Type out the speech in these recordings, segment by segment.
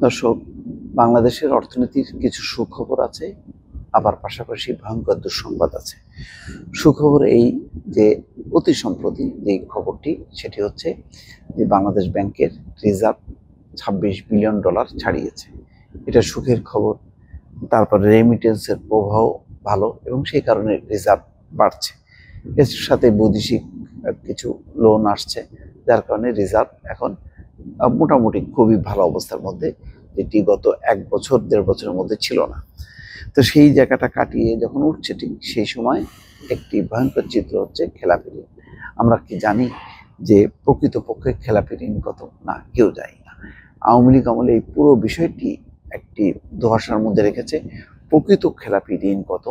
দর্শক, বাংলাদেশের অর্থনীতির কিছু সুখবর আছে, আবার পাশাপাশি ভয়ঙ্কর দুঃসংবাদ আছে। সুখবর এই যে অতি সম্প্রতি যে খবরটি সেটি হচ্ছে যে বাংলাদেশ ব্যাংকের রিজার্ভ $26 বিলিয়ন ছাড়িয়েছে। এটা সুখের খবর। তারপরে রেমিটেন্সের প্রবাহ ভালো এবং সেই কারণে রিজার্ভ বাড়ছে। এর সাথে বৈদেশিক কিছু লোন আসছে, যার কারণে রিজার্ভ এখন মোটামুটি খুবই ভালো অবস্থার মধ্যে, যেটি গত 1 বছর 1.5 বছরের মধ্যে ছিল না। তো সেই জায়গাটা কাটিয়ে যখন উঠছে, ঠিক সেই সময় একটি ভয়ঙ্কর চিত্র হচ্ছে খেলাপি ঋণ। আমরা কি জানি যে প্রকৃতপক্ষে খেলাপি ঋণ কত? না, কেউ জানি না। আওয়ামী লীগ আমলে এই পুরো বিষয়টি একটি ধোঁয়াশার মধ্যে রেখেছে। প্রকৃত খেলাপি ঋণ কত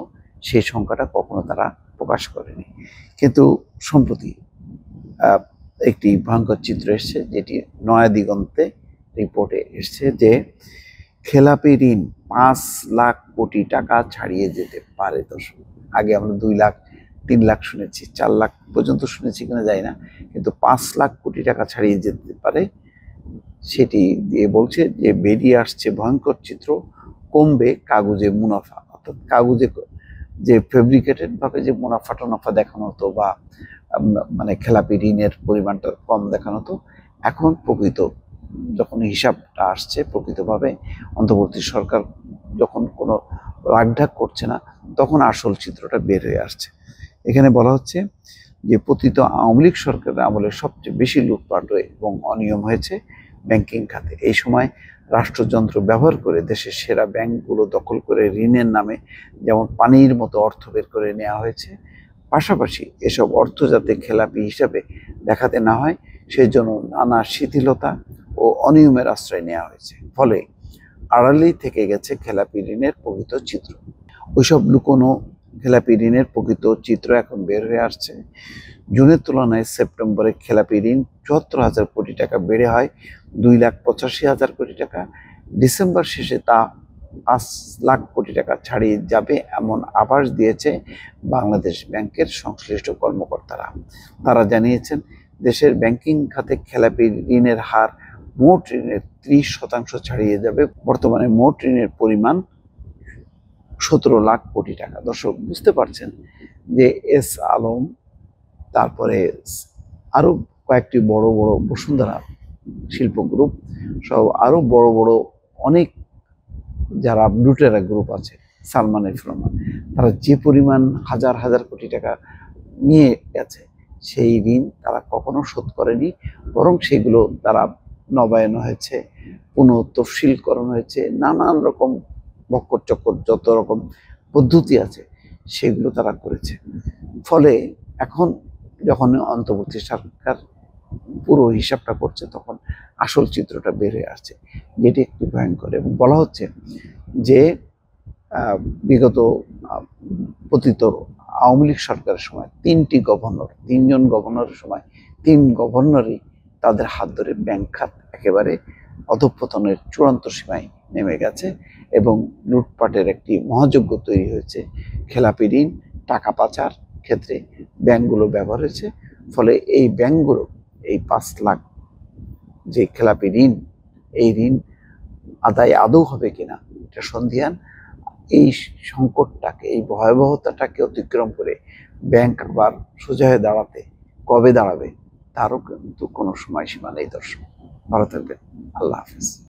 সেই সংখ্যাটা কখনো তারা প্রকাশ করেনি। কিন্তু সম্প্রতি একটি ভয়ঙ্কর চিত্র এসছে, যেটি নয়া দিগন্তে রিপোর্টে এসছে যে খেলাপি ঋণ 5 লাখ কোটি টাকা ছাড়িয়ে যেতে পারে। দর্শক, আগে আমরা 2 লাখ 3 লাখ শুনেছি, 4 লাখ পর্যন্ত শুনেছি কিনা জানি না, কিন্তু 5 লাখ কোটি টাকা ছাড়িয়ে যেতে পারে সেটি দিয়ে বলছে যে বেরিয়ে আসছে ভয়ঙ্কর চিত্র। কমবে কাগজে মুনাফা, অর্থাৎ কাগজে যে ফেব্রিকেটেড ভাবে যে মুনাফা টনাফা দেখানো হতো বা মানে খেলাপি ঋণের পরিমাণটা কম দেখানো হতো, এখন প্রকৃত যখন হিসাবটা আসছে, প্রকৃতভাবে অন্তর্বর্তী সরকার যখন কোনো রাগঢাক করছে না, তখন আসল চিত্রটা বের হয়ে আসছে। এখানে বলা হচ্ছে যে পতিত আওয়ামী লীগ সরকারের আমলে সবচেয়ে বেশি লুটপাট এবং অনিয়ম হয়েছে ব্যাংকিং খাতে। এই সময় রাষ্ট্রযন্ত্র ব্যবহার করে দেশের সেরা ব্যাংকগুলো দখল করে ঋণের নামে যেমন পানির মতো অর্থ বের করে নেওয়া হয়েছে। পাশাপাশি এসব অর্থ যাতে খেলাপি হিসাবে দেখাতে না হয়, সেই জন্য নানা শিথিলতা ও অনিয়মের আশ্রয় নেওয়া হয়েছে। ফলে আড়ালেই থেকে গেছে খেলাপি ঋণের প্রকৃত চিত্র। ওইসব লুকোনো খেলাপি ঋণের প্রকৃত চিত্র এখন বের হয়ে আসছে। জুনের তুলনায় সেপ্টেম্বরে খেলাপি ঋণ ৭৪,০০০ কোটি টাকা বেড়ে হয় 2,85,০০০ কোটি টাকা। ডিসেম্বর শেষে তা 5 লাখ কোটি টাকা ছাড়িয়ে যাবে এমন আভাস দিয়েছে বাংলাদেশ ব্যাংকের সংশ্লিষ্ট কর্মকর্তারা। তারা জানিয়েছেন, দেশের ব্যাংকিং খাতে খেলাপি ঋণের হার মোট ঋণের 30% ছাড়িয়ে যাবে। বর্তমানে মোট ঋণের পরিমাণ 17 লাখ কোটি টাকা। দর্শক, বুঝতে পারছেন যে এস আলম, তারপরে আরো কয়েকটি বড় বড় বসুন্ধরা শিল্প গ্রুপ সব আরো বড় বড় অনেক যারা লুটেরা গ্রুপ আছে, সালমান এফ রহমান, তারা যে পরিমাণ হাজার হাজার কোটি টাকা নিয়ে গেছে, সেই ঋণ তারা কখনো শোধ করেনি, বরং সেগুলো তারা নবায়ন হয়েছে, পুনঃতফসিলকরণ হয়েছে, নানান রকম বক্কর চক্কর যত রকম পদ্ধতি আছে সেগুলো তারা করেছে। ফলে এখন যখন অন্তর্বর্তী সরকার পুরো হিসাবটা করছে, তখন আসল চিত্রটা বের হয়ে আসছে, যেটি একটি ভয়ঙ্কর। এবং বলা হচ্ছে যে বিগত পতিত আওয়ামী লীগ সরকারের সময় 3জন গভর্নরের সময় 3 গভর্নরই তাদের হাত ধরে ব্যাংক খাত একেবারে অধঃপতনের চূড়ান্ত সীমায় নেমে গেছে এবং লুটপাটের একটি মহাযজ্ঞ তৈরি হয়েছে। খেলাপি ঋণ, টাকা পাচার ক্ষেত্রে ব্যাংকগুলো ব্যবহার হয়েছে। ফলে এই ব্যাংকগুলো এই 5 লাখ যে খেলাপি ঋণ, এই ঋণ আদায় আদৌ হবে কিনা এটা সন্দিহান। এই সংকটটাকে, এই ভয়াবহতাটাকে অতিক্রম করে ব্যাংক আবার সোজা হয়ে দাঁড়াতে কবে দাঁড়াবে তারও কিন্তু কোনো সময়সীমা নেই। দর্শক, ভালো থাকবেন। আল্লাহ হাফেজ।